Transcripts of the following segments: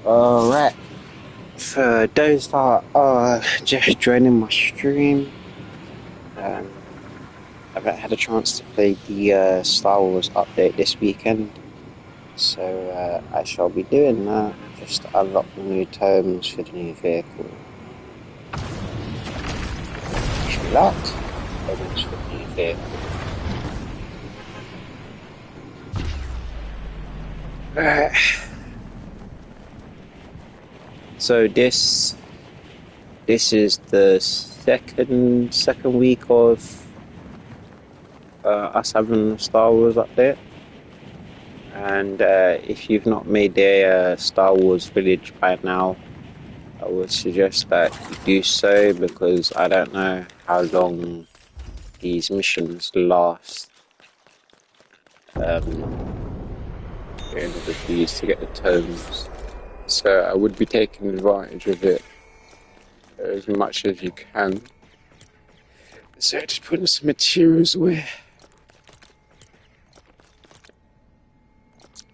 Alright, for those that are just joining my stream, um, I've had a chance to play the Star Wars update this weekend, so I shall be doing that just to unlock the new tomes for the new vehicle. Wish me luck. Tomes for the new vehicle. Alright, so this is the second week of us having a Star Wars update. And if you've not made a Star Wars village by now, I would suggest that you do so, because I don't know how long these missions last in order for you to get the tomes. So I would be taking advantage of it as much as you can. So just putting some materials away.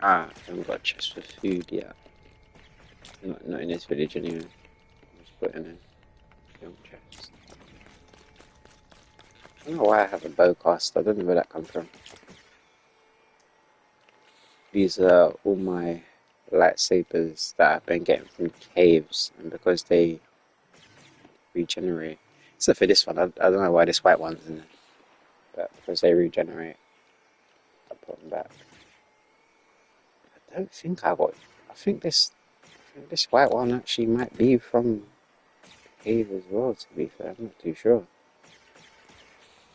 I haven't got a chest for food yet. Not in this village anyway. I'm just putting in young chest. I don't know why I have a bowcast. I don't know where that comes from. These are all my lightsabers that I've been getting from caves, and because they regenerate. Except for this one, I don't know why this white one's in there. But because they regenerate, I put them back. I don't think I think this white one actually might be from cave as well, to be fair. I'm not too sure.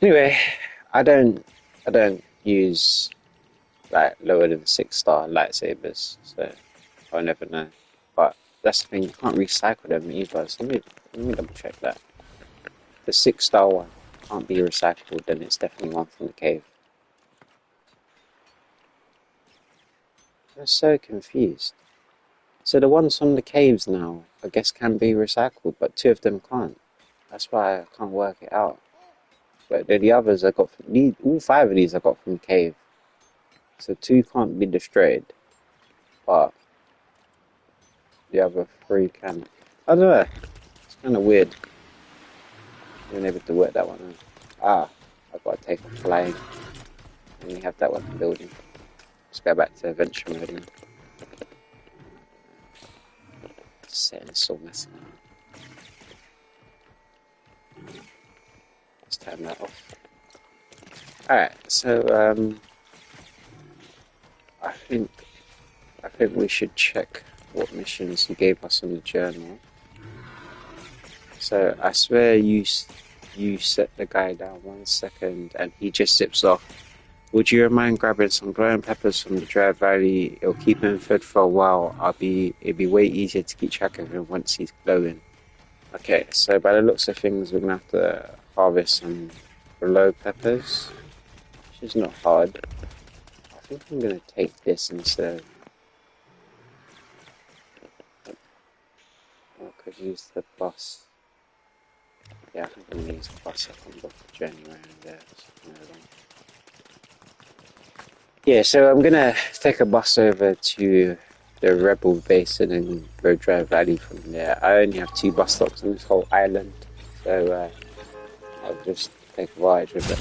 Anyway, I don't use like lower than 6-star lightsabers, so I'll never know. But that's the thing, you can't recycle them either. So let me double check that. The 6-star one can't be recycled, then it's definitely one from the cave. I'm so confused. So the ones from the caves now, I guess, can be recycled, but 2 of them can't. That's why I can't work it out. But the others I got from all 5 of these I got from the cave. So 2 can't be destroyed, but the other 3 can. I don't know. It's kind of weird. Being able to work that one out. I've got to take a flying. And we have that one building. Let's go back to adventure mode now. Setting this all messing up. Let's turn that off. Alright, so I think we should check what missions he gave us in the journal. So I swear you set the guy down 1 second and he just zips off. Would you mind grabbing some glowing peppers from the dry valley? It'll keep him fed for a while. It'd be way easier to keep track of him once he's glowing. Okay, so by the looks of things, we're gonna have to harvest some glow peppers, which is not hard. I think I'm gonna take this instead. I could use the bus. Yeah, I think I'm gonna use the bus. I can book the journey around there. Yeah, so I'm gonna take a bus over to the Rebel base and then go drive valley from there. I only have 2 bus stops on this whole island, so I'll just take advantage of it.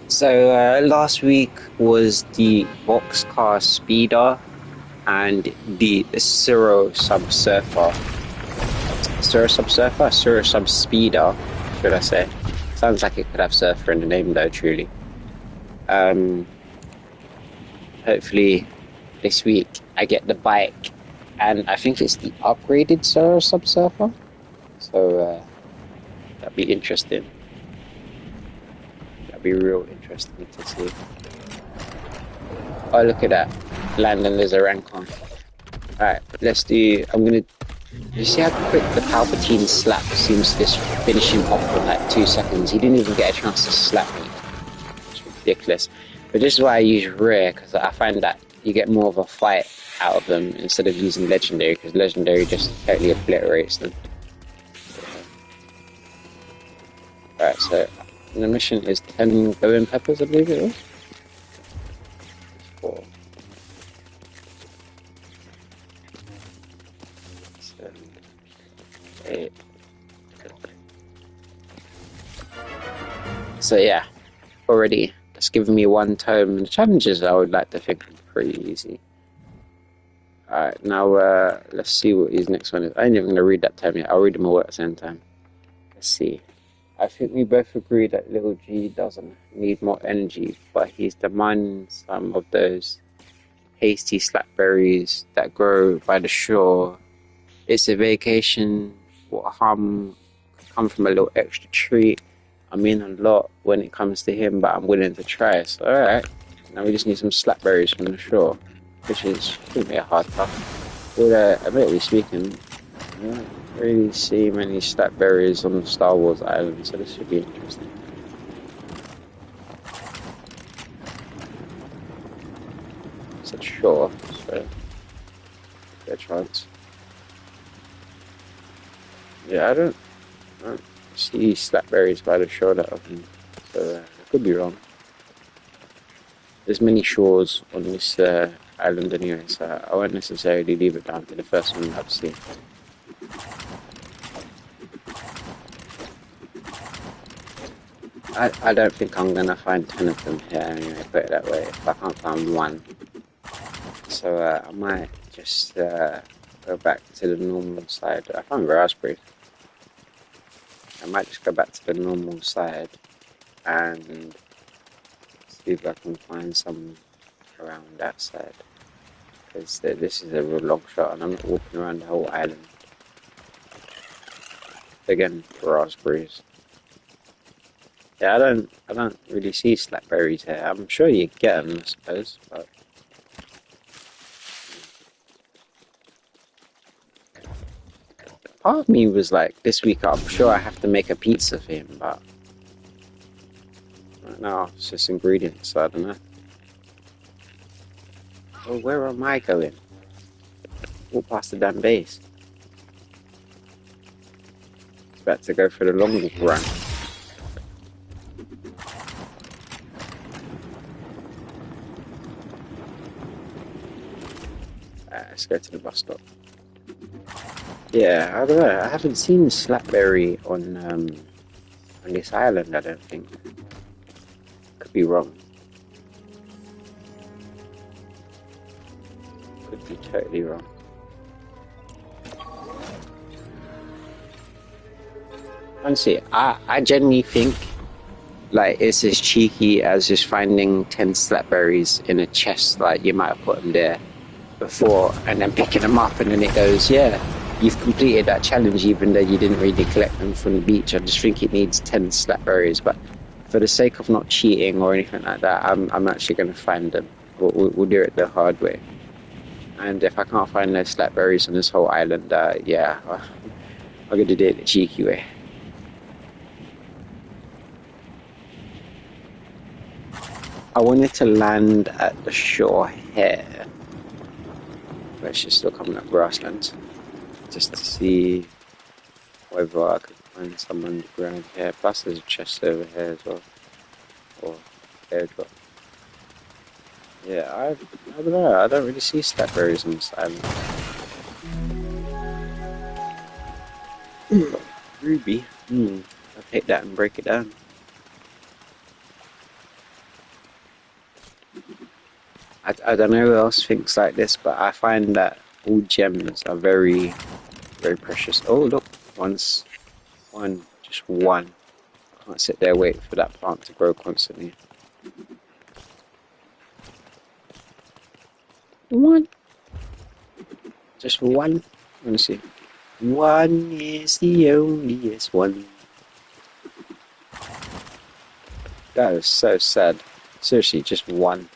So last week was the Boxcar Speeder and the Suro Subsurfer. Suro Sub Speeder, should I say? Sounds like it could have surfer in the name though, truly. Hopefully this week I get the bike, and I think it's the upgraded Suro Subsurfer. So that'd be interesting. That'd be real interesting to see. Oh, look at that. Landon, there's a rank on. Alright, let's do... You see how quick the Palpatine slap seems to just finish him off in like 2 seconds? He didn't even get a chance to slap me. It's ridiculous. But this is why I use rare, because I find that you get more of a fight out of them instead of using legendary, because legendary just totally obliterates them. Alright, so the mission is 10 glowing peppers, I believe it was. 8. So yeah, already that's given me one tome. The challenges I would like to think are pretty easy. Alright, now let's see what his next one is. I ain't even gonna read that tome yet. I'll read them all at the same time. Let's see. I think we both agree that little G doesn't need more energy, but he's demanding some of those hasty slackberries that grow by the shore. It's a vacation. What harm could come from a little extra treat? I mean a lot when it comes to him, but I'm willing to try. So alright, now we just need some slackberries from the shore, which shouldn't be a hard task. But admittedly speaking, I don't really see many slackberries on the Star Wars island, so this should be interesting. It's a shore, so fair chance. Yeah, I don't see slackberries by the shore that often, so I could be wrong. There's many shores on this island anyway, so I won't necessarily leave it down to the first one I've seen. I don't think I'm gonna find 10 of them here anyway, put it that way, if I can't find one. So I might just go back to the normal side. I found raspberries. I might just go back to the normal side and see if I can find some around that side. Because this is a real long shot and I'm not walking around the whole island. Again, raspberries. Yeah, I don't really see slackberries here. I'm sure you get them, I suppose, but part of me was like, this week I'm sure I have to make a pizza for him, but right now it's just ingredients, so I don't know. Oh, where am I going? Walk past the damn base. It's about to go for the long run. Let's go to the bus stop. Yeah, I don't know. I haven't seen slackberry on this island. I don't think. Could be wrong. Could be totally wrong. Honestly, I genuinely think like it's as cheeky as just finding 10 slackberries in a chest. Like you might have put them there before and then picking them up, and then it goes, yeah, you've completed that challenge even though you didn't really collect them from the beach. I just think it needs 10 slackberries, but for the sake of not cheating or anything like that, I'm actually going to find them. We'll do it the hard way. And if I can't find those slackberries on this whole island, yeah, I'm going to do it the cheeky way. I wanted to land at the shore here, but she's still coming up grasslands, just to see whether I could find some underground here. Plus there's a chest over here as well, or airdrop. Yeah, I don't know, I don't really see slackberries on this island. Ruby, I'll take that and break it down. I don't know who else thinks like this, but I find that all gems are very, very precious. Oh look, just one. I can't sit there waiting for that plant to grow constantly. One. Just one. Let me see. One is the onlyest one. That is so sad. Seriously, just one.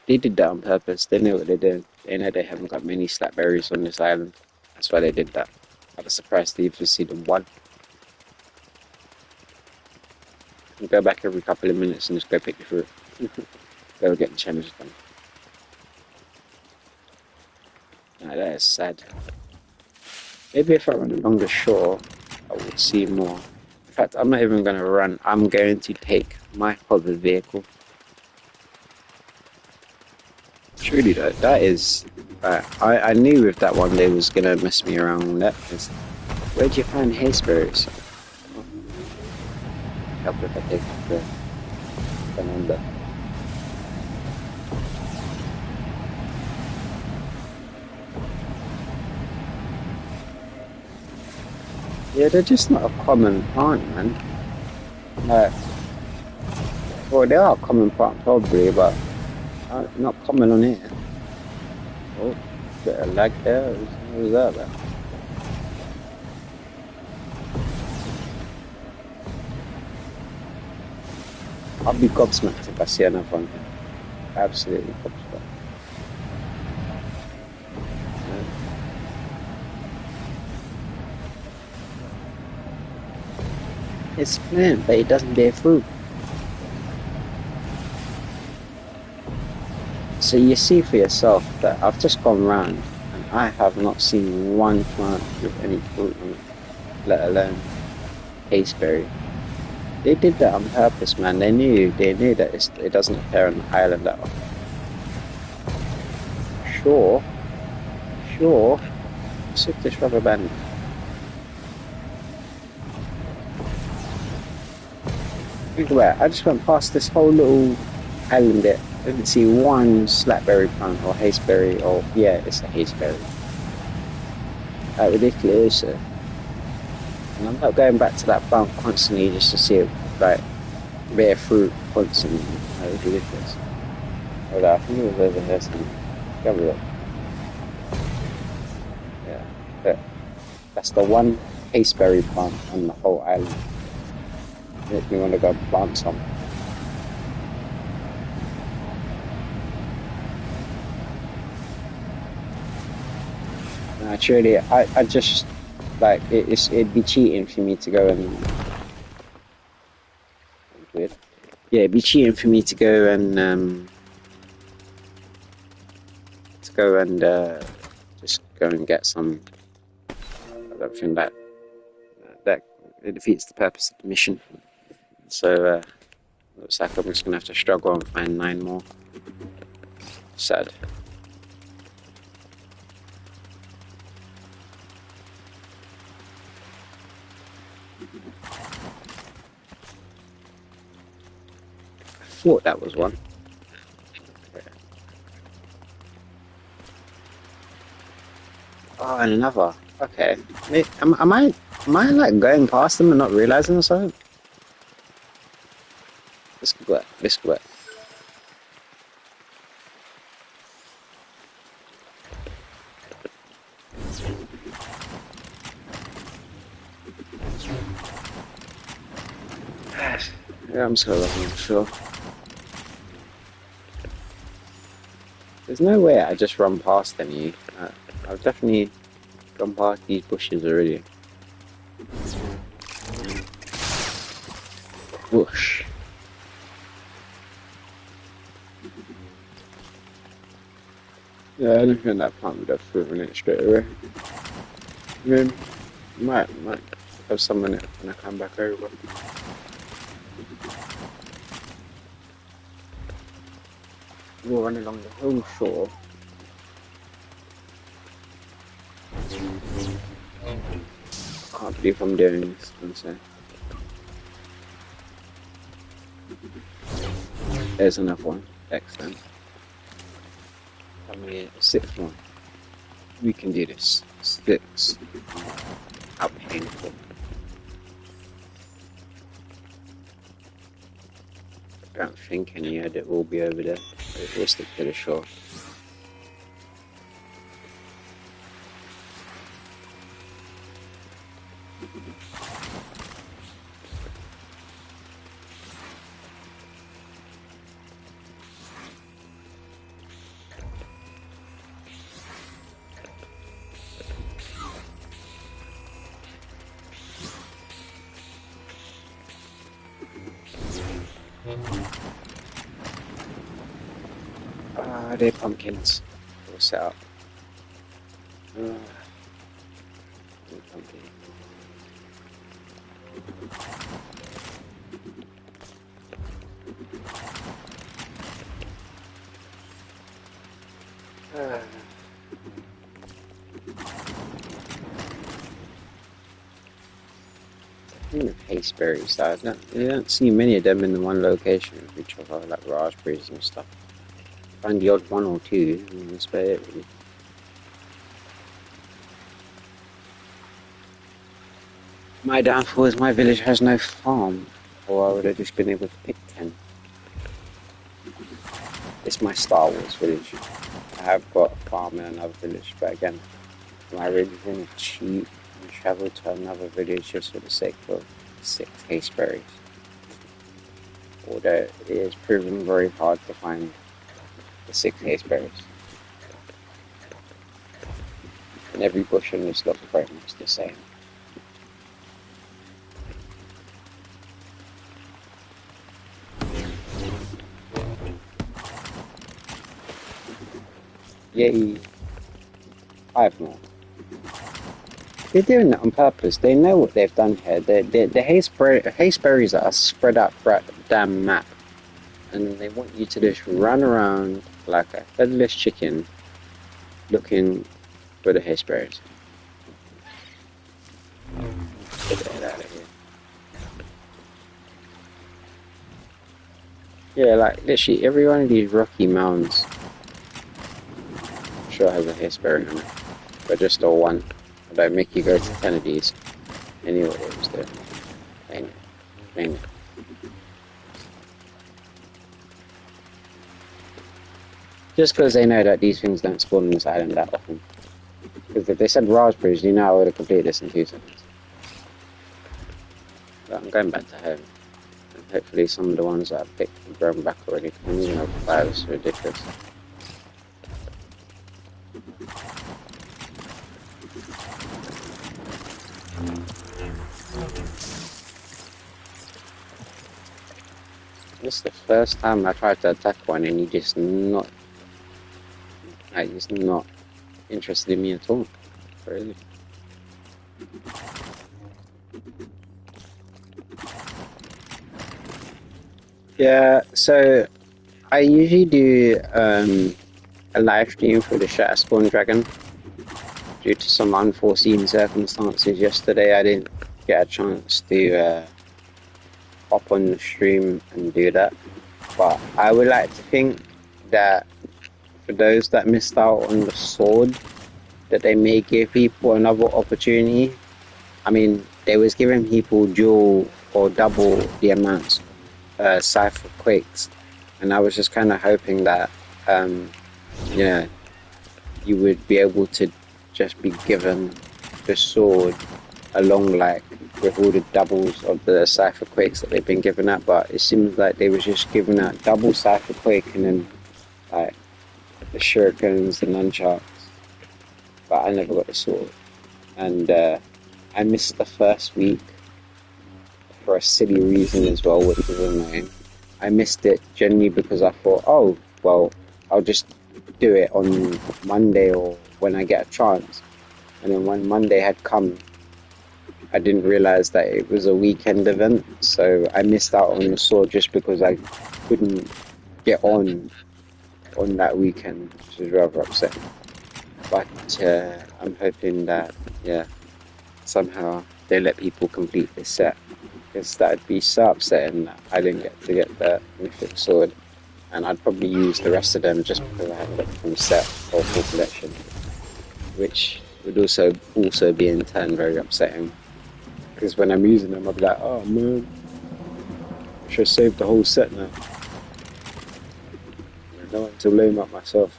They did that on purpose. They know what they're doing. They know they haven't got many slackberries on this island. That's why they did that. I was surprised to even see them one. You go back every couple of minutes and just go pick the fruit. Go get the challenge done. Nah, that is sad. Maybe if I run along the shore, I would see more. In fact, I'm not even going to run. I'm going to take my hover vehicle. Truly though, that is I knew with that one they was gonna mess me around with that. Cause where'd you find hazeberries? Oh, help if I take the banana. Yeah, they're just not a common plant, man. Like, well, they are a common plant probably, but not common on here. Oh, bit of lag there. What was that about? I'll be gobsmacked if I see another one. Absolutely gobsmacked. It's plant, but it doesn't bear fruit. So you see for yourself that I've just gone round and I have not seen one plant with any fruit on it, let alone caseberry. They did that on purpose, man. They knew that it doesn't appear on the island that often. Sure, sure. Sit this rubber band. Think about it. I just went past this whole little island there. I didn't see one slackberry plant or hazeberry or yeah, it's a hazeberry. How ridiculous. And I'm not going back to that plant constantly just to see it like bear fruit constantly. How ridiculous. Hold on, I think it was over here somewhere. Have a look. Yeah. That's the one hazeberry plant on the whole island. Makes me want to go plant some. Truly, I just like it'd be cheating for me to go and weird. Yeah, it'd be cheating for me to go and just go and get some. I don't think that it defeats the purpose of the mission. So looks like I'm just gonna have to struggle and find 9 more. Sad. I thought that was one. Okay. Oh, and another. Okay. Am I like going past them and not realizing or something? This could work. This could work. Yeah, I'm just gonna look on the shore. There's no way I just run past any. I've definitely gone past these bushes already. Bush. Yeah, I don't think that plant would have fruit in it straight away. I mean, might have some in it when I come back over. We'll run along the whole shore. Can't believe I'm doing this, honestly. There's another one. Excellent. Come here, 6th one. We can do this. 6. How painful. I don't think any edit will be over there. We'll stick to the shore. They're pumpkins. We'll set up. Pumpkin. Hasteberries, you don't see many of them in the one location with each other, like raspberries and stuff. Find the odd one or two, and that's about it really. My downfall is my village has no farm, or I would have just been able to pick 10. It's my Star Wars village. I have got a farm in another village, but again, am I really going to cheat and travel to another village just for the sake of 6 hasteberries? Although it is proven very hard to find the 6 hasteberries. And every bush on this looks very much the same. Yay! 5 more. They're doing that on purpose. They know what they've done here. The hasteberries are spread out throughout the damn map. And they want you to just run around like a headless chicken looking for the hasteberries. Get that out of here. Yeah, like literally every one of these rocky mounds sure has a hasteberry on it. But just the one. I don't make you go to 10 of these. Anyway, it was there. Dang it. Just because they know that these things don't spawn on this island that often. Because if they said raspberries, you know I would have completed this in 2 seconds. But I'm going back to home. And hopefully some of the ones that I've picked have grown back already. I'm using over 5, it's ridiculous. This is the first time I tried to attack one and he's just not interested in me at all. Really. Yeah, so I usually do a live stream for the Shatter Spawn Dragon. Due to some unforeseen circumstances yesterday, I didn't get a chance to hop on the stream and do that. But I would like to think that for those that missed out on the sword, that they may give people another opportunity. I mean, they was giving people dual or double the amounts Cypher Quakes, and I was just kind of hoping that you would be able to just be given the sword along like with all the doubles of the Cypher Quakes that they've been giving out, but it seems like they was just giving out double Cypher Quake and then like the shurikens, the nunchucks, but I never got the sword. And I missed the first week for a silly reason as well, which was annoying. I missed it genuinely because I thought, oh, well, I'll just do it on Monday or when I get a chance. And then when Monday had come, I didn't realize that it was a weekend event, so I missed out on the sword just because I couldn't get on that weekend, which was rather upsetting. But I'm hoping that, somehow they let people complete this set, because that'd be so upsetting that I didn't get to get the mythic sword, and I'd probably use the rest of them just because I haven't got the full set or full collection, which would also be in turn very upsetting, because when I'm using them I'll be like, oh man, I should have saved the whole set now. I don't want to blame up myself.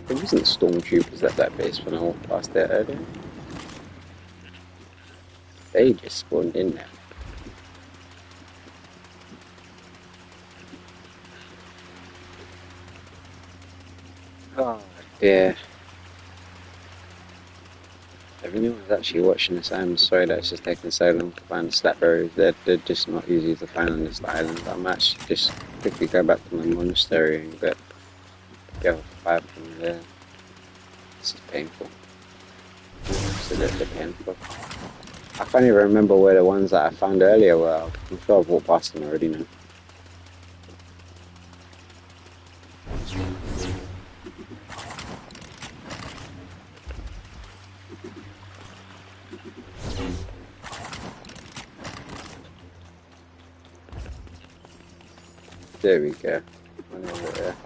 There wasn't stormtroopers at that base when I walked past there earlier. They just spawned in there. Oh dear. If anyone's actually watching this, I'm sorry that it's just taking so long to find the Slapberries. They're just not easy to find on this island. I might actually just quickly go back to my monastery and get 5 from there. This is painful. Absolutely painful. I can't even remember where the ones that I found earlier were. I'm sure I've walked past them already now. There we go. One over there.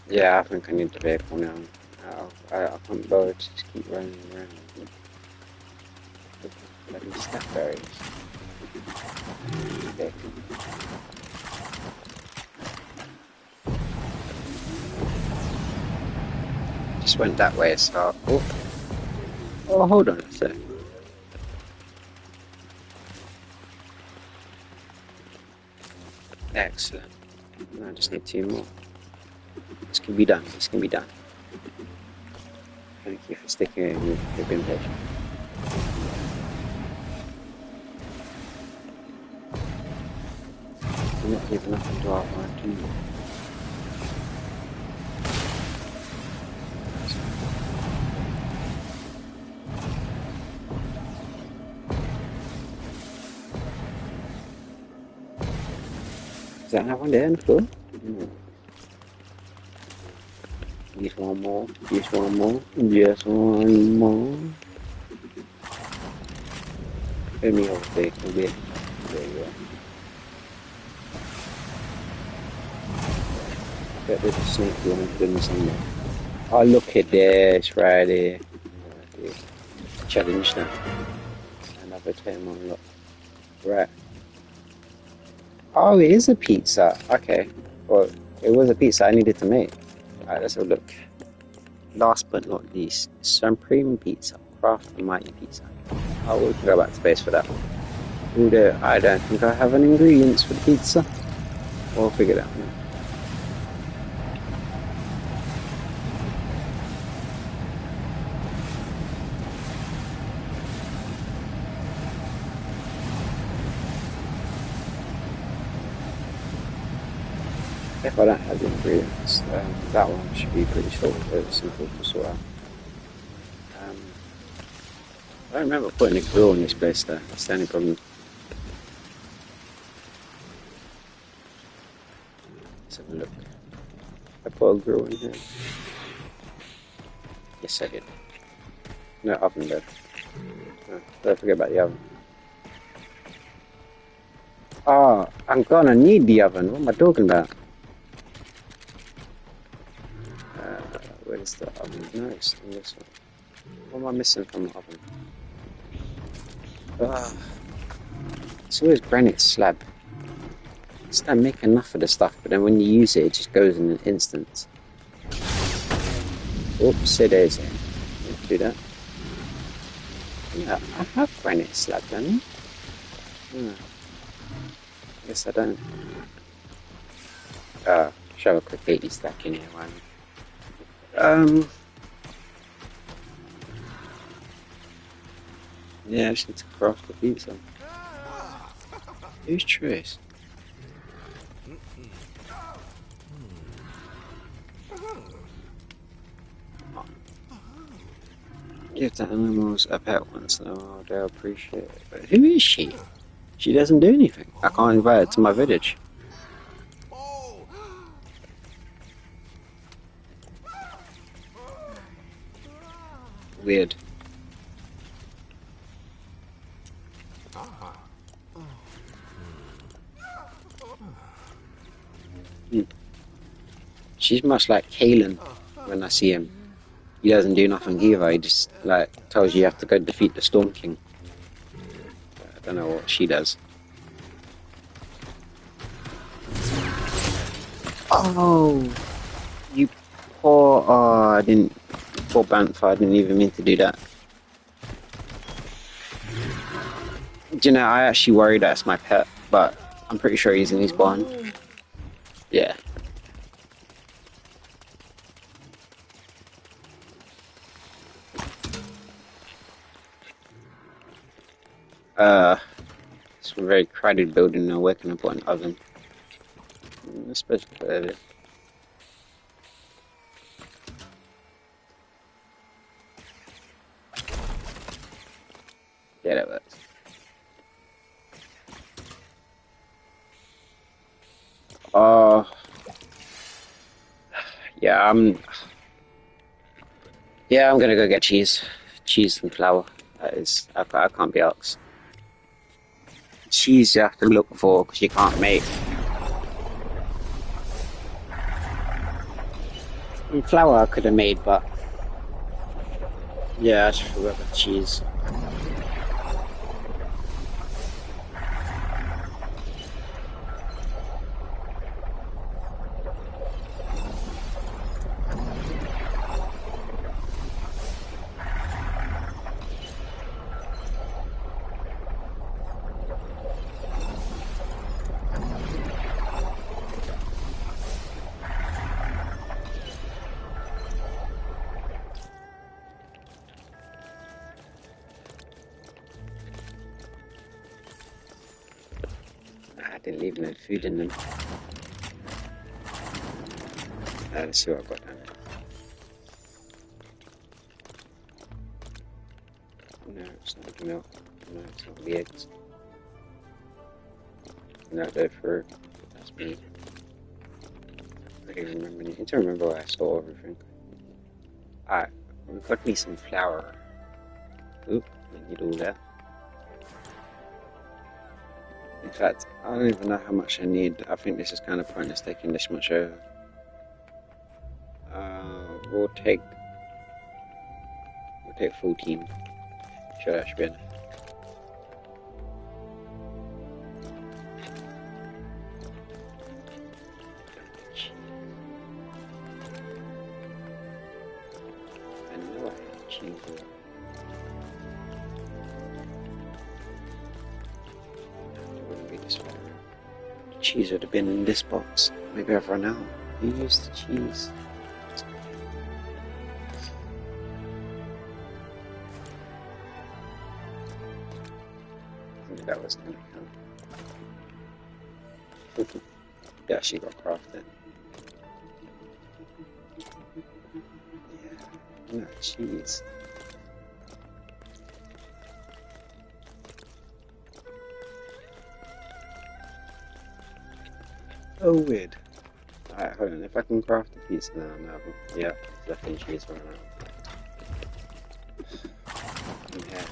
Yeah, I think I need the vehicle now. I can't bother to just keep running around. Bloody snapberries. Okay. Just went that way, so. Oh, hold on a sec. Excellent. I just need 2 more. This can be done. This can be done. Thank you for sticking with me. You've been patient. You're not giving up until our work, do you? Does that have one there in the floor? No. Just one more. Just one more. Just one more. Let me hold there a bit. There you go. Bet there's a sneaky one hidden somewhere. Oh, look at this right here. Challenge now. Another 10 unlocked. Right. Oh, it is a pizza. Okay. Well, it was a pizza I needed to make. Alright, let's have a look. Last but not least, Supreme Pizza. Craft and Mighty Pizza. Oh, we can go back to base for that one. I don't think I have any ingredients for the pizza. We'll figure it out. If I don't have the ingredients, that one should be pretty simple to sort out. I don't remember putting a grill in this place though, that's the only problem. Let's have a look. I put a grill in here. Yes, I did. No oven though. No, don't forget about the oven. Oh, I'm gonna need the oven. What am I talking about? Where's the oven? No, it's in this one. What am I missing from the oven? It's always granite slab. I just don't make enough of the stuff, but then when you use it, it just goes in an instant. Oops, it is. Don't do that. Yeah, I have granite slab, don't I? Yeah. Guess I don't. Show a quick 80 stack in here, one. Yeah, I just need to craft the pizza. Who's Trace? Give the animals a pet once in a while, they'll appreciate it. But who is she? She doesn't do anything. I can't invite her to my village. Weird. She's much like Kalen when I see him. He doesn't do nothing either, he just like tells you have to go defeat the Storm King. I don't know what she does. Oh, you poor, I didn't, poor Bantha, I didn't even mean to do that. Do you know, I actually worry that's my pet, but I'm pretty sure he's in his barn. Yeah. It's a very crowded building now, where can I put an oven? I suppose put it. Yeah, that works. Yeah, yeah, I'm gonna go get cheese and flour. That is, I can't be asked. Cheese you have to look for because you can't make. And flour I could have made, but yeah, I just forgot the cheese. I didn't leave no food in them. Let's see what I've got down there. No, it's not the milk. No, it's not the eggs. No, they're fruit. That's me. I don't even remember. I need to remember where I saw everything. Alright, we've got me some flour. Oop, I need all that. In fact, I don't even know how much I need. I think this is kind of pointless taking this much over. We'll take 14. Sure, that should be enough. I know I have cheese. It wouldn't be this far. The cheese would have been in this box. Maybe I've run out. You used the cheese. I think that was going to count. Yeah, she got crafted. Yeah, no cheese. Oh, weird. Alright, hold on. If I can craft a pizza now, yeah, definitely cheese right now. Okay.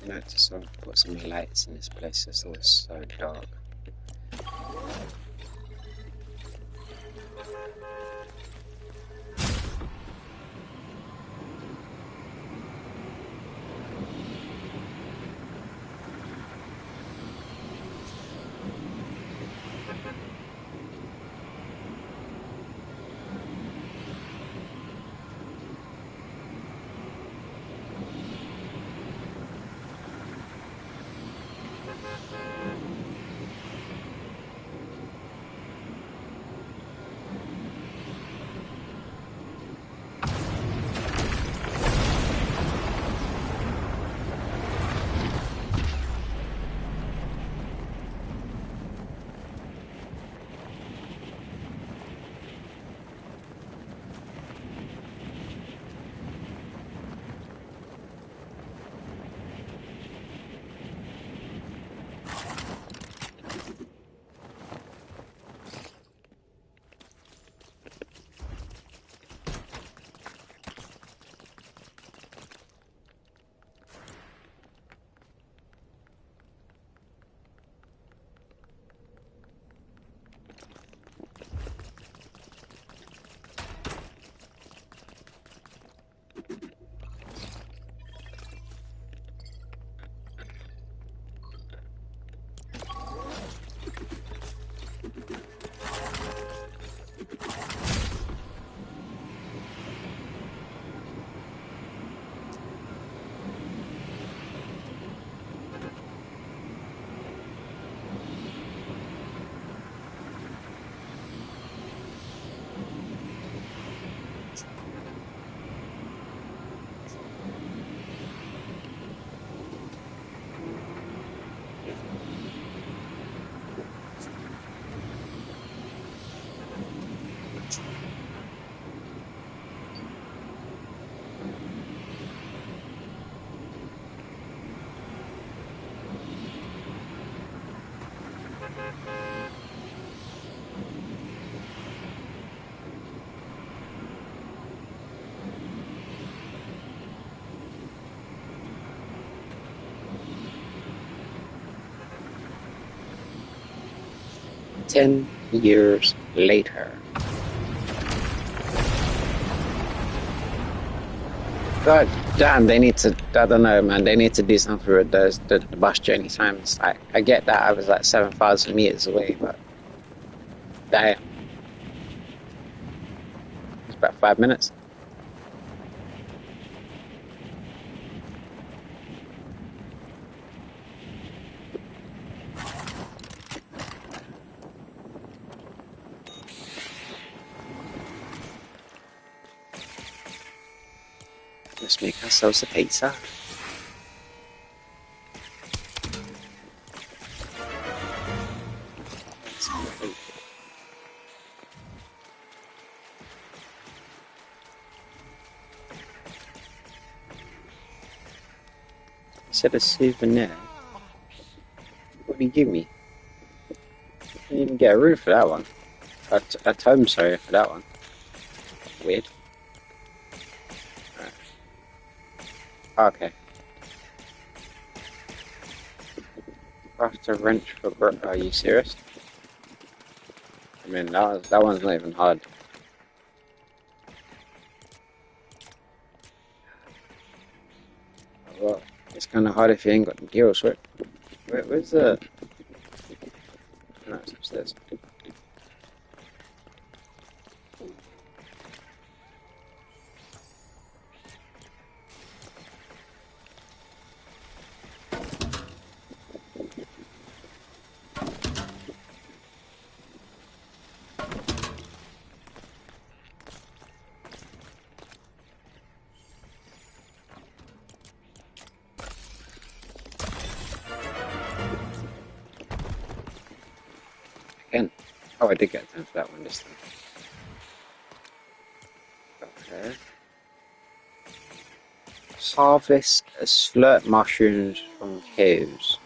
Notice I've put some lights in this place. It's always so dark. 10 years later. God damn, they need to, I don't know, man, they need to do something with the bus journey times. I get that I was like 7,000 meters away, but damn, it's about 5 minutes. Let's make ourselves a pizza. Said a souvenir. What do you give me? I didn't even get a room for that one. A tome, sorry, for that one. Weird. Right. Okay. Craft a wrench for brick. Are you serious? I mean, that one's not even hard. Well, it's kind of hard if you ain't got the gears, right? Where's the... No, it's upstairs. Again. Oh, I did get time for that one this time. Okay. Harvest slurp mushrooms from caves.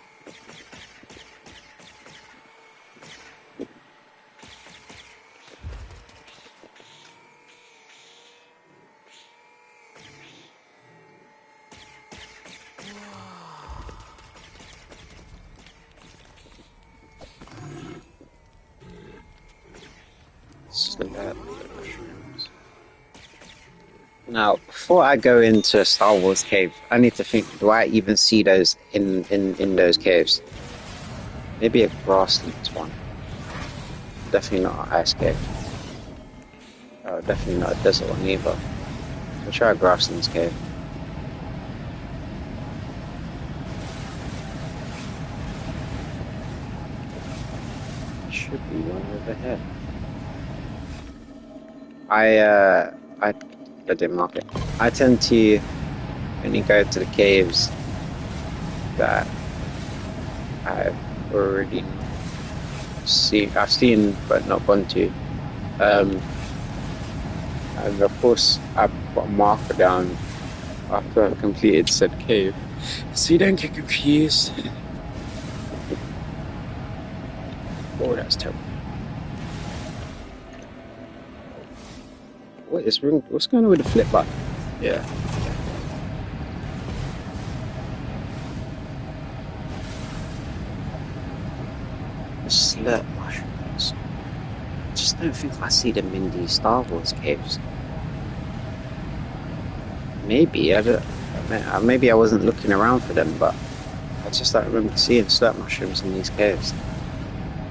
Slurp mushrooms. Now, before I go into Star Wars cave, I need to think, do I even see those in those caves? Maybe a grasslands one. Definitely not an ice cave. Oh, definitely not a desert one either. I'll try a grasslands cave. Should be one over here. I didn't mark it. I tend to only go to the caves that I've already I've seen but not gone to. And of course I put a marker down after I've completed said cave, so you don't get confused. Oh, that's terrible. What's going on with the flip button? Yeah. The slurp mushrooms. I just don't think I see them in these Star Wars caves. Maybe maybe I wasn't looking around for them, but I just don't remember seeing slurp mushrooms in these caves.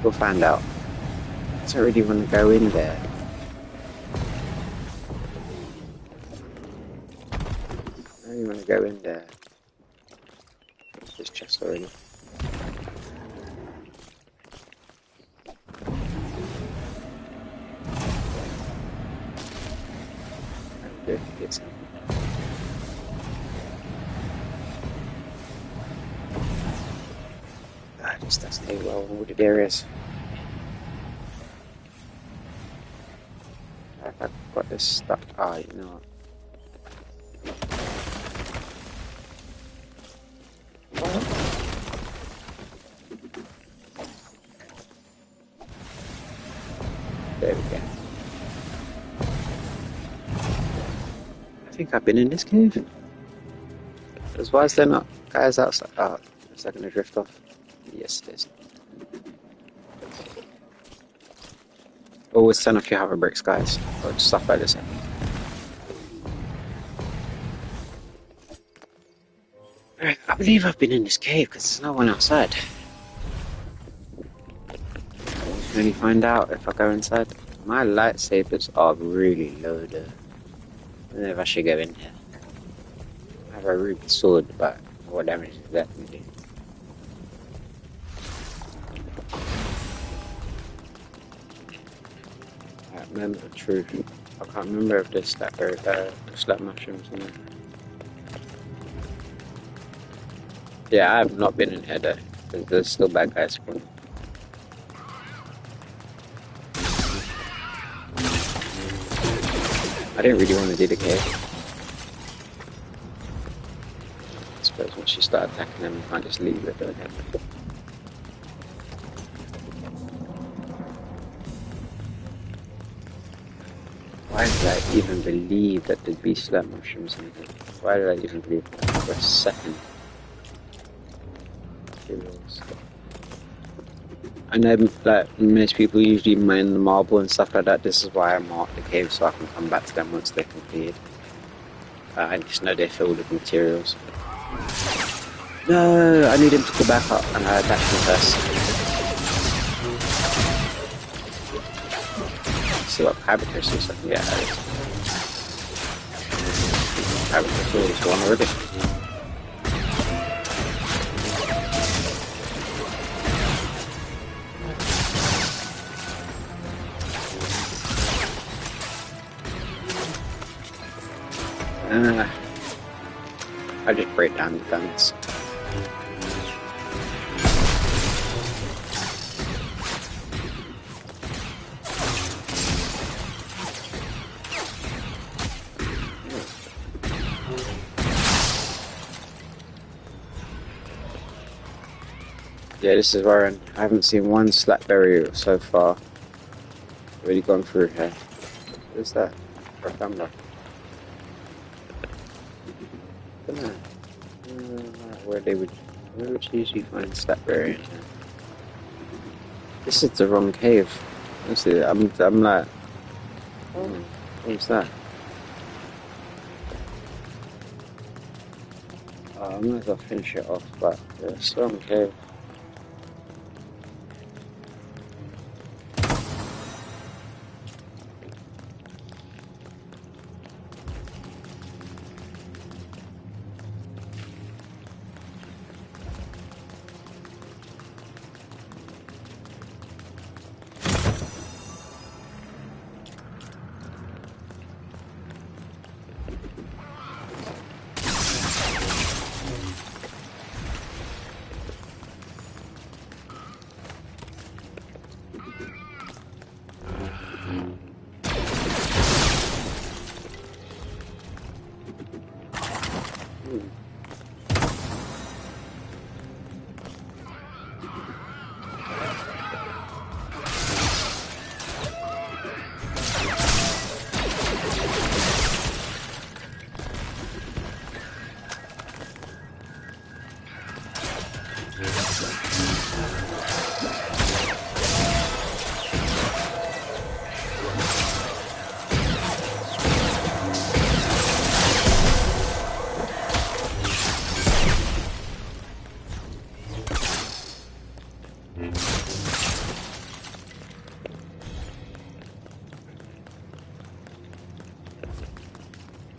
We'll find out. I don't really want to go in there. I don't really want to go in there. This chest already. Good, get some. Just doesn't do well in wooded areas. I've got this stuff. Ah, you know what? There we go. I think I've been in this cave. Because why is there not guys outside? Oh, is that going to drift off? Yes, it is. Always turn off your hover brakes, guys, or stuff like this. Alright, I believe I've been in this cave because there's no one outside. I'll really find out if I go inside. My lightsabers are really low though. I don't know if I should go in here. I have a ruby sword, but what damage does that do? I can't remember the truth. I can't remember if there's slap mushrooms in there. Yeah, I have not been in here though, because there's still bad guys spawning. I didn't really want to do the cave. I suppose once you start attacking them, you can't just leave it, don't you? Why did I even believe that there'd be slap mushrooms in here? Why did I even believe that for a second? I know, like, most people usually mine the marble and stuff like that. This is why I marked the cave, so I can come back to them once they're completed. I just know they're filled with materials. No, I need him to go back up and I attack him first. See what habitus is like. Yeah, habitus is one already. I just break down the guns. Yeah, this is where I haven't seen one slackberry so far. Already gone through here. What is that? Remember. Where you usually find slackberry in here? This is the wrong cave. Honestly, I'm like, oh, what's that? I might as well finish it off, but it's the wrong cave.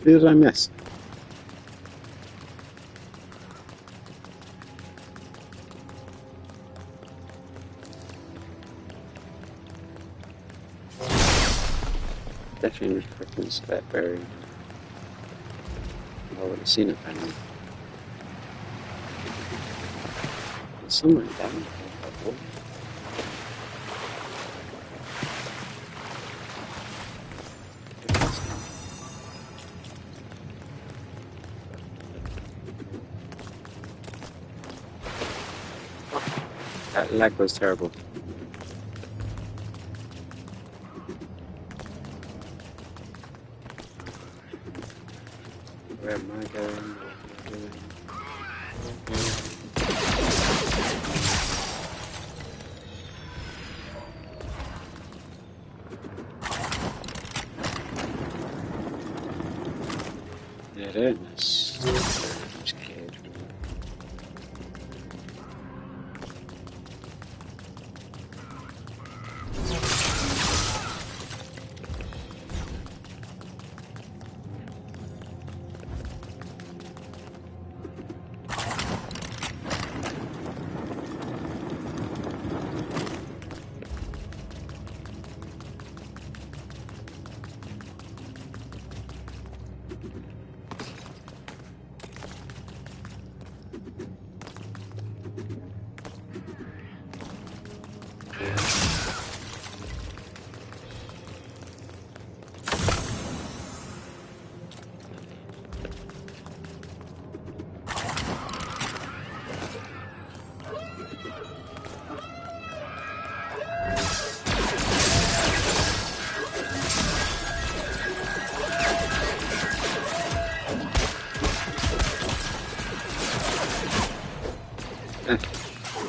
Who did I miss? Definitely freaking slackberry. I would have seen it by now. There's someone down there. That lag was terrible. Where am I going? Get it? Let's kid.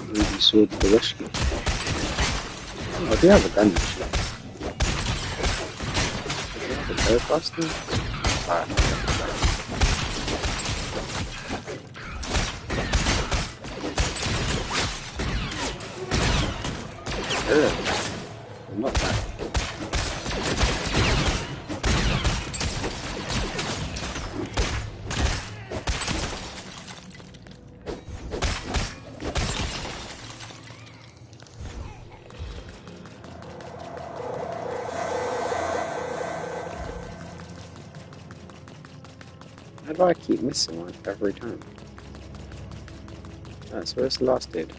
Really sword to the rescue. Oh, I do have a gun actually. Do I have a bow blaster? Alright. Not bad. How do I keep missing one every time? Alright, so where's the last dude?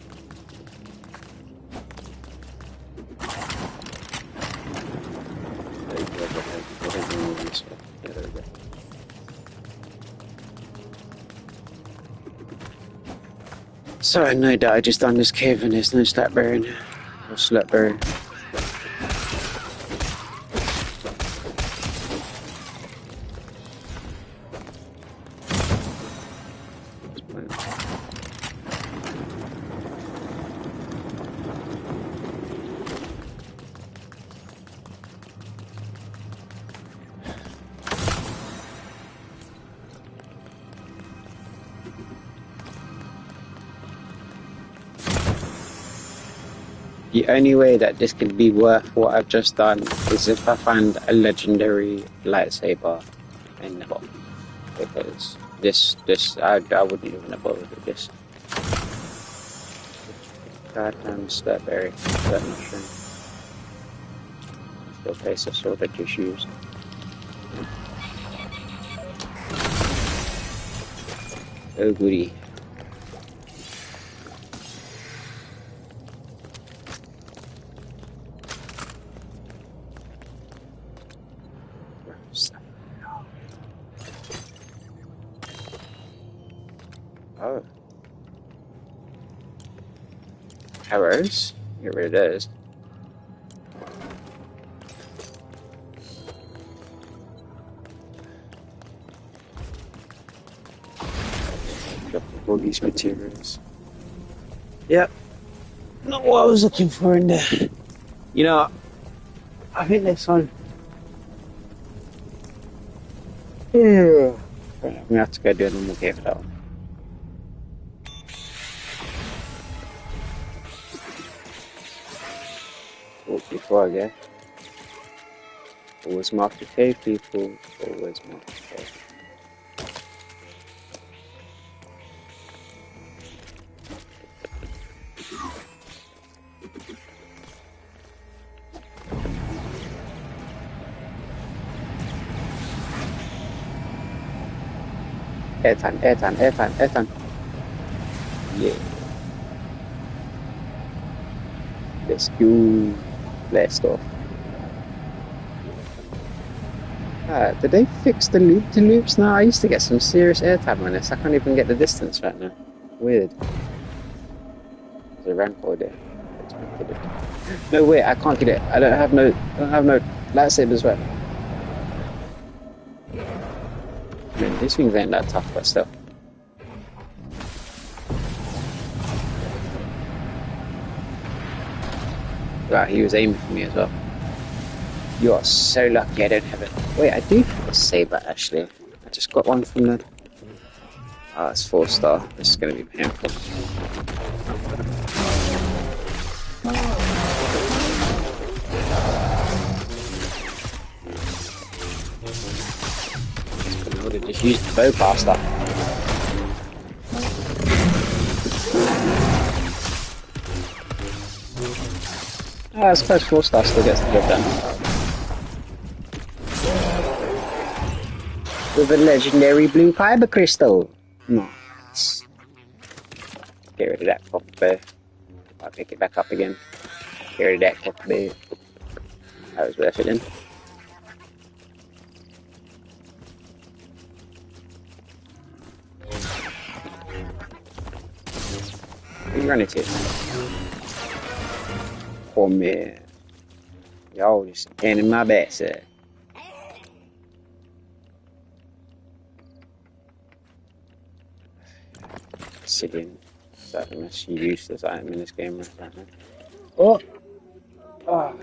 There you go, I don't know this one. Yeah, there we go. Sorry, no doubt I just done this cave and there's no slapberry in here. Or slapberry. The only way that this could be worth what I've just done is if I find a legendary lightsaber in the box. Because I wouldn't even have bothered with this. Goddamn slurberry, that mushroom. Still place a sword at your shoes. Oh goody. Oh. Arrows? Get rid of those. Got all these materials. Yep. Not what I was looking for in there. You know, I think this one. Yeah. I'm gonna have to go do a normal cave for that one. Oh, before I go. Always mark the cave, people. Always mark the cave. Airtime, airtime, airtime, airtime. Yeah. Let's go. Blast off. Did they fix the loop-to-loops now? I used to get some serious airtime on this. I can't even get the distance right now. Weird. There's a rampart there. No wait, I can't get it. I don't have no lightsabers right now. I mean, these things ain't that tough, but still. Right, he was aiming for me as well. You are so lucky I don't have it. Wait, I do have a saber actually. I just got one from the... Oh, it's 4-star. This is going to be painful. Just use the bowcaster. I suppose 4-star still gets the job done. With a legendary blue fiber crystal. Nice. Get rid of that copper bear. I'll pick it back up again. Get rid of that copper bear. That was worth it then. Who you running to? Come here. Y'all just in my backside. Obsidian. That's the most useless item in this game right now. Oh! Oh!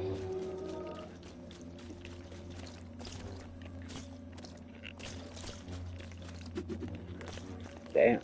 Damn.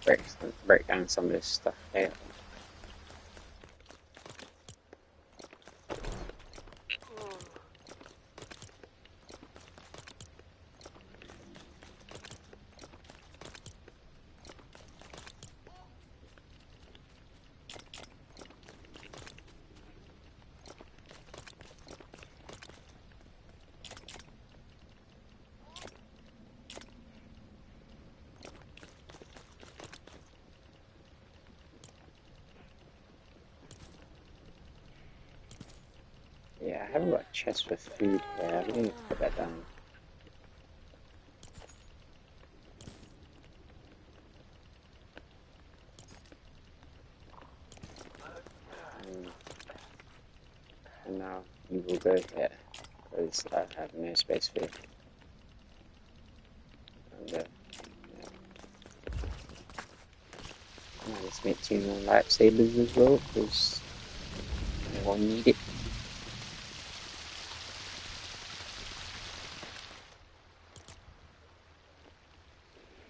Gotta break down some of this stuff here. Yeah, I haven't got a chest with food here. I really need to put that down. And now we will go here because I have no space for it. And yeah. Let's make 2 more lightsabers as well because I will need it.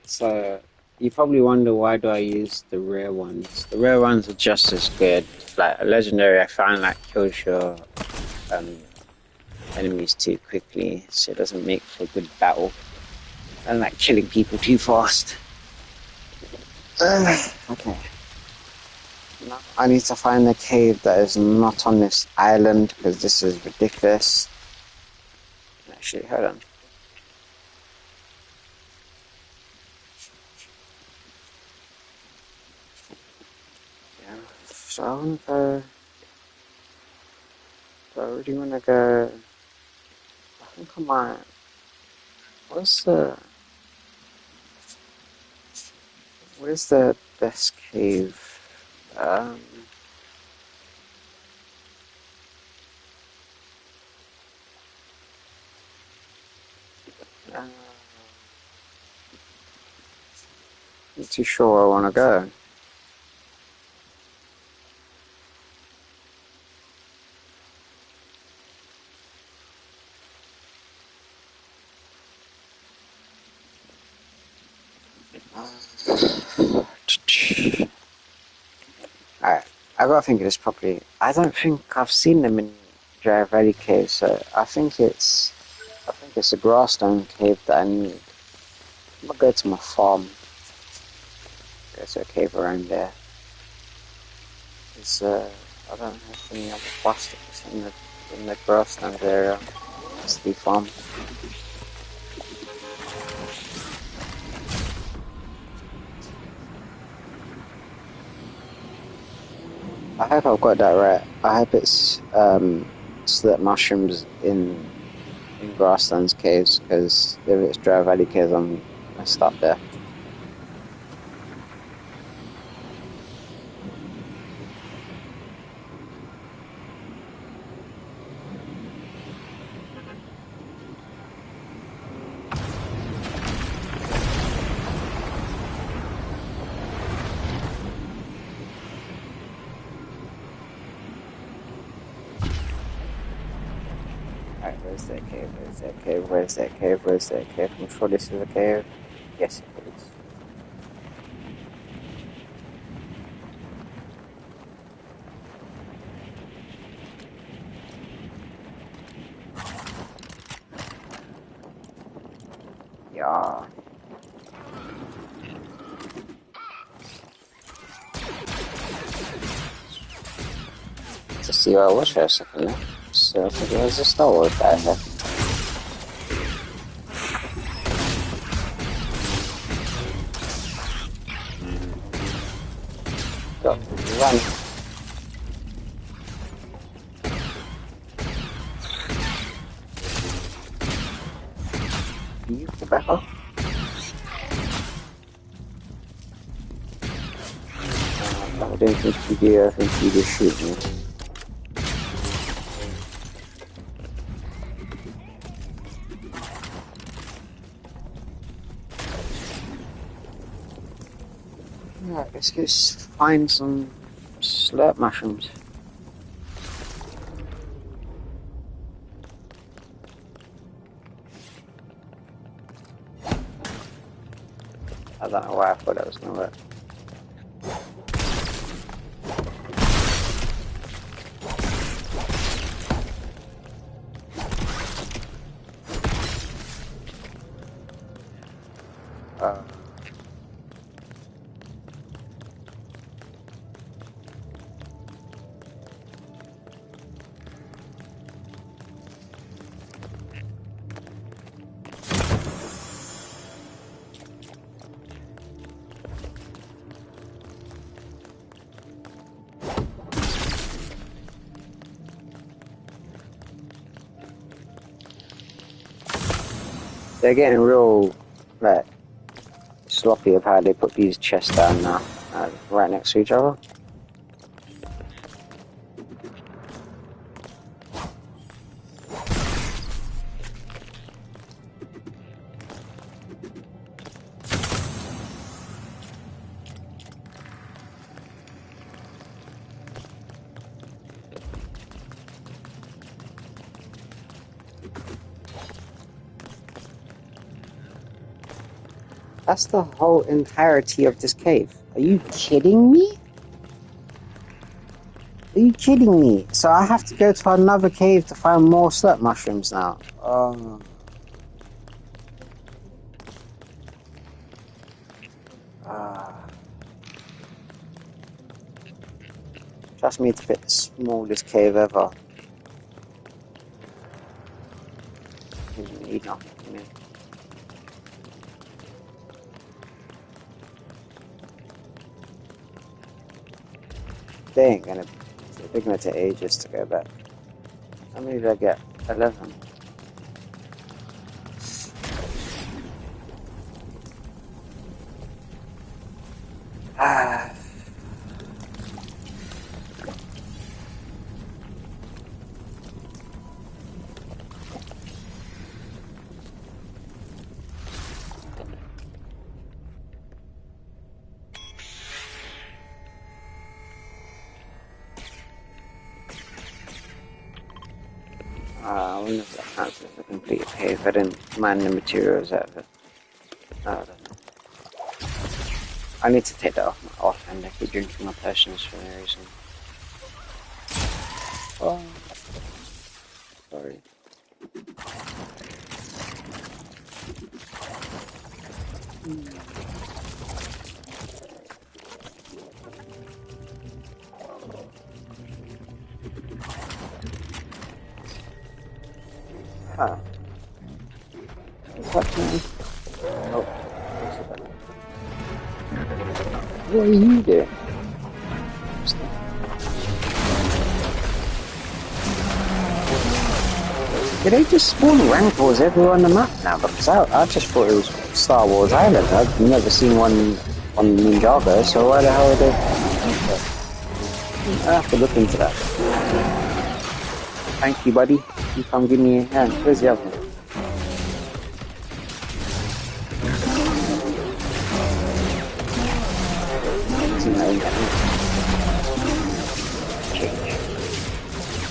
So you probably wonder why do I use the rare ones? The rare ones are just as good. Like a legendary, I find like kills your enemies too quickly, so it doesn't make for a good battle. I don't like killing people too fast. Okay. Now I need to find a cave that is not on this island because this is ridiculous. Actually, hold on. So I want to go. So I really want to go. I think I might. Where's the best cave? not too sure where I want to go. Alright, I gotta think of this properly. I don't think I've seen them in Dry Valley Cave, so I think it's a grassstone cave that I need. I'm gonna go to my farm. There's a cave around there. I don't have any other plastics in the grassland area. It's the farm. I hope I've got that right. I hope it's slit mushrooms in grasslands caves, because if it's Dry Valley caves, I'm messed up there. Alright, where's that cave? Where's that cave? Where's that cave? Where's that cave? I'm sure this is a cave. Yes, it is. Yeah. To see where I was for a second there. So I think there's a Star Wars guy here. Go, run. You get back up. I didn't think you did. I think you just shoot me. Alright, let's go find some slurp mushrooms. I don't know why I thought that was gonna work. They're getting real, like, sloppy of how they put these chests down now, right next to each other. That's the whole entirety of this cave. Are you kidding me? Are you kidding me? So I have to go to another cave to find more slurp mushrooms now. Trust me to fit the smallest cave ever. You need nothing from me. They're gonna take ages to go back. How many did I get? 11. wonder if that counts as a complete cave. I didn't mine the materials out of it. No, I don't know. I need to take that off and I keep drinking my potions for no reason. Oh, sorry. Huh. What's happening? Oh, what are you doing? Did they just spawn rankles everywhere on the map now? Because I just thought it was Star Wars Island. I've never seen one on Ninjago, so why the hell are they... I have to look into that. Thank you, buddy. You come give me a hand. Where's the other one?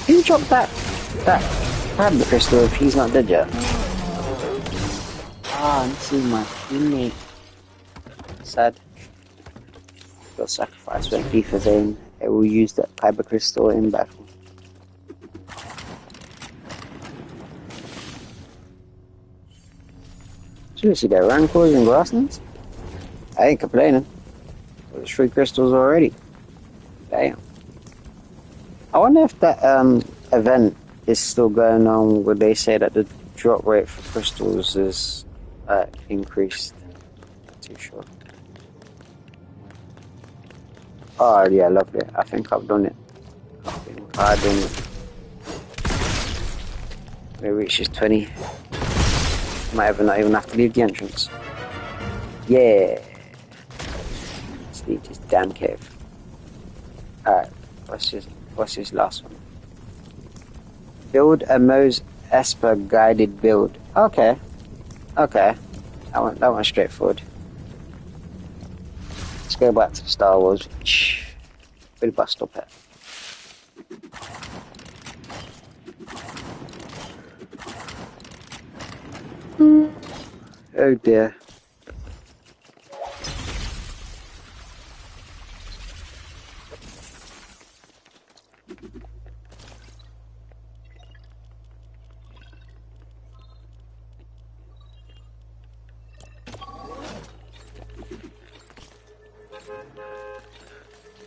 Who dropped that Panda crystal if he's not dead yet? Ah, I'm seeing my teammate. Sad. Got sacrificed when FIFA Zane. It will use that kyber crystal in battle. Seriously, there are rancors and grasslands? I ain't complaining. There's 3 crystals already. Damn. I wonder if that event is still going on where they say that the drop rate for crystals is increased. Not too sure. Oh yeah, lovely. I think I've done it. I've done it. When it reaches 20. Might not even have to leave the entrance. Yeah. Let's leave this damn cave. Alright, what's his last one? Build a Mos Esper guided build. Okay. Okay. That one's straightforward. Let's go back to Star Wars. We'll bust up it. Oh dear.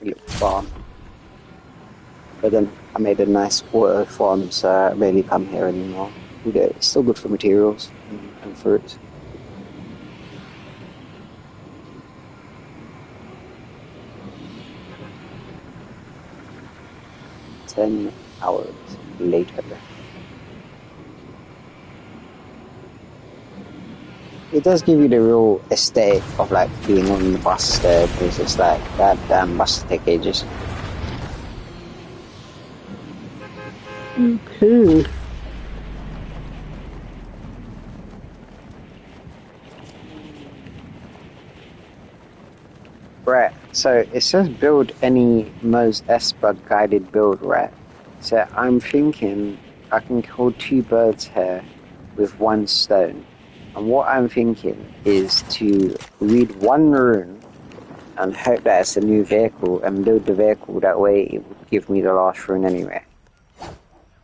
Little farm. But then I made a nice water farm, so I don't really come here anymore. It's still good for materials and fruits. Ten hours later. It does give you the real aesthetic of like being on the bus there, because it's like that damn bus take ages. Okay. Right, so it says build any Mos Esper guided build, right? So I'm thinking I can kill 2 birds here with 1 stone. And what I'm thinking is to read 1 rune and hope that it's a new vehicle and build the vehicle, that way it would give me the last rune anyway.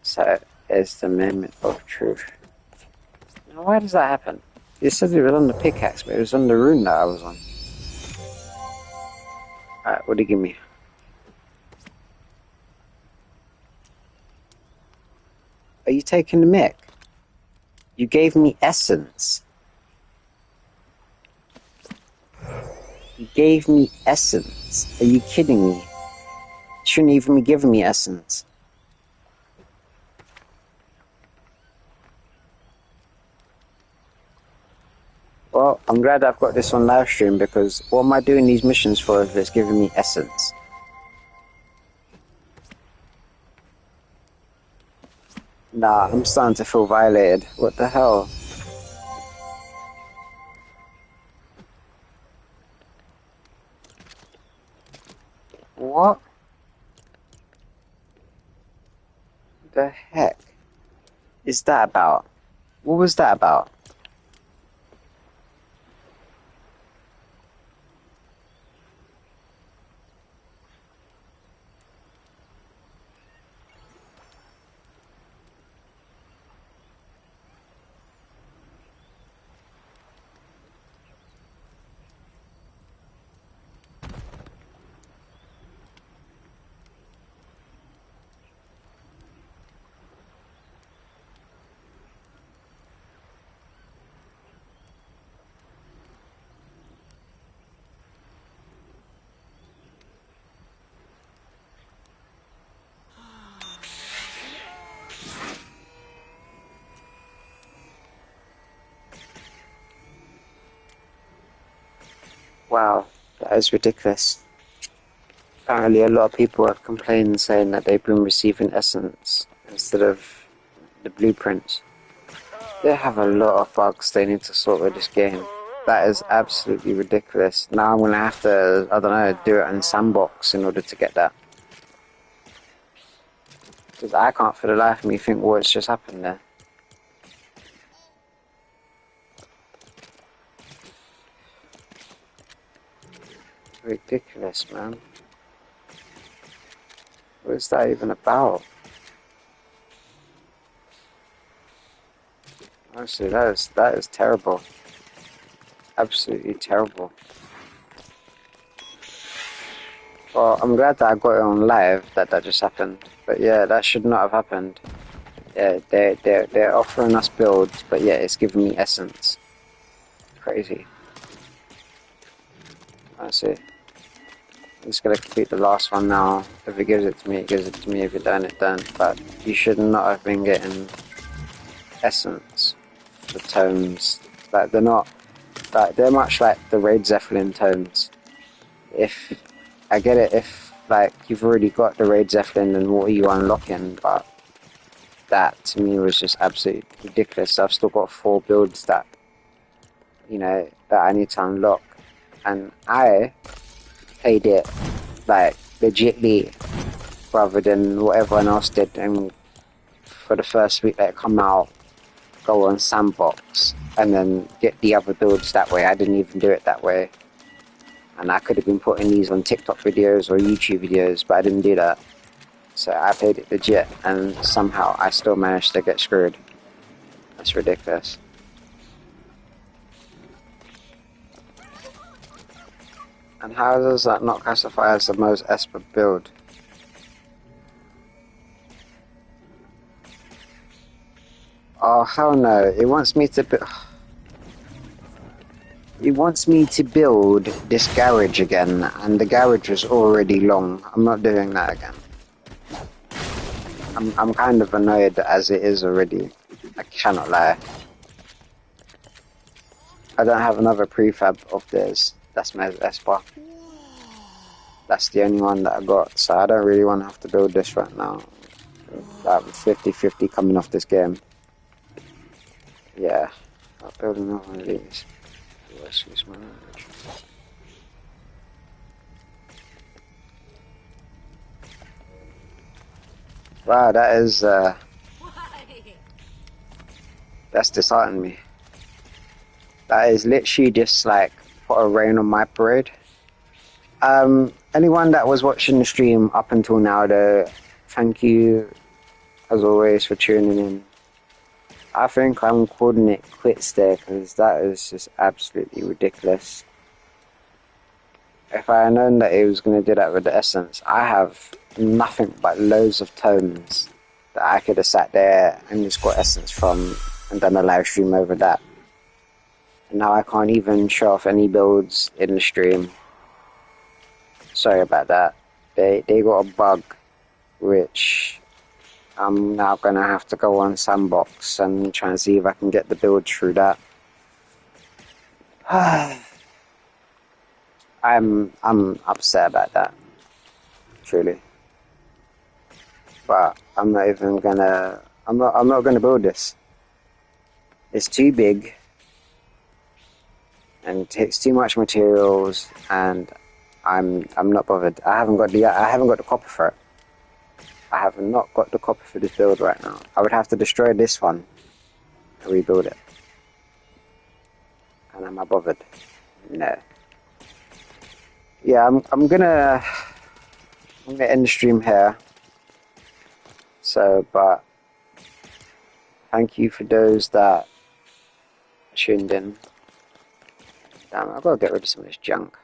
So there's the moment of truth. Now why does that happen? It says it was on the pickaxe, but it was on the rune that I was on. Alright, what do you give me? Are you taking the mic? You gave me essence. You gave me essence. Are you kidding me? You shouldn't even be giving me essence. Well, I'm glad I've got this on live stream, because what am I doing these missions for if it's giving me essence? Nah, I'm starting to feel violated. What the hell? What the heck is that about? What was that about? Wow, that is ridiculous. Apparently, a lot of people have complained saying that they've been receiving essence instead of the blueprints. They have a lot of bugs they need to sort with this game. That is absolutely ridiculous. Now I'm gonna have to, I don't know, do it in sandbox in order to get that. Because I can't for the life of me think what's just happened there. Ridiculous, man. What is that even about? Honestly, that is terrible. Absolutely terrible. Well, I'm glad that I got it on live that just happened. But yeah, that should not have happened. Yeah, they're offering us builds, but yeah, it's giving me essence. Crazy. I see. I'm just gonna complete the last one now. If it gives it to me, it gives it to me. If it don't, it don't. But you should not have been getting essence for tomes. Like they're not. Like they're much like the Raid Zeppelin tomes. If I get it, if like you've already got the Raid Zeppelin, then what are you unlocking? But that to me was just absolutely ridiculous. I've still got 4 builds that that I need to unlock, and I played it like legitly rather than what everyone else did. And for the first week that it come out, go on sandbox and then get the other builds that way. I didn't even do it that way, and I could have been putting these on TikTok videos or YouTube videos, but I didn't do that. So I played it legit, and somehow I still managed to get screwed. That's ridiculous. And how does that not classify as the most Esper build? Oh hell no! It wants me to build this garage again, and the garage is already long. I'm not doing that again. I'm kind of annoyed as it is already. I cannot lie. I don't have another prefab of theirs. That's my Esper. That's the only one that I got, so I don't really want to have to build this right now. I'm 50-50 coming off this game. Yeah, I'll build another one of these. Excuse my language. Wow, that's disheartening me. That is literally just like put a rain on my parade. Anyone that was watching the stream up until now, though, thank you as always for tuning in. I think I'm calling it quits there because that is just absolutely ridiculous. If I had known that he was going to do that with the essence, I have nothing but loads of tomes that I could have sat there and just got essence from and done a live stream over that. And now I can't even show off any builds in the stream. Sorry about that. They got a bug, which I'm now gonna have to go on sandbox and try and see if I can get the build through that. I'm upset about that, truly. But I'm not even gonna. I'm not gonna build this. It's too big, and it takes too much materials, and I'm not bothered. I haven't got the copper for it. I have not got the copper for this build right now. I would have to destroy this one and rebuild it. And am I bothered? No. Yeah, I'm gonna end the stream here. So, but thank you for those that tuned in. Damn, I've got to get rid of some of this junk.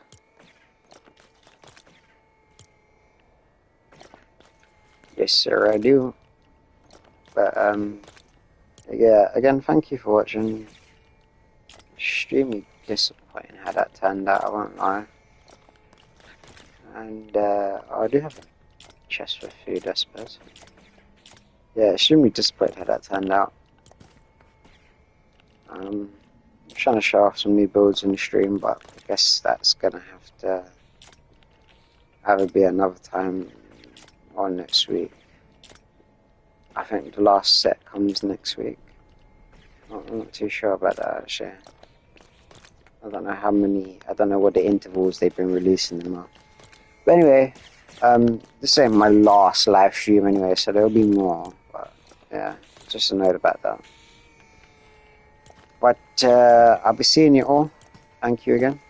Yes, sir, I do. But yeah, again, thank you for watching. Extremely disappointing how that turned out, I won't lie. And I do have a chest for food, I suppose. Yeah, extremely disappointed how that turned out. I'm trying to show off some new builds in the stream, but I guess that's gonna have to either be another time or next week. I think the last set comes next week. I'm not too sure about that actually. I don't know how many, I don't know what the intervals they've been releasing them on. But anyway, this ain't my last live stream anyway, so there'll be more. But yeah, just a note about that. But I'll be seeing you all. Thank you again.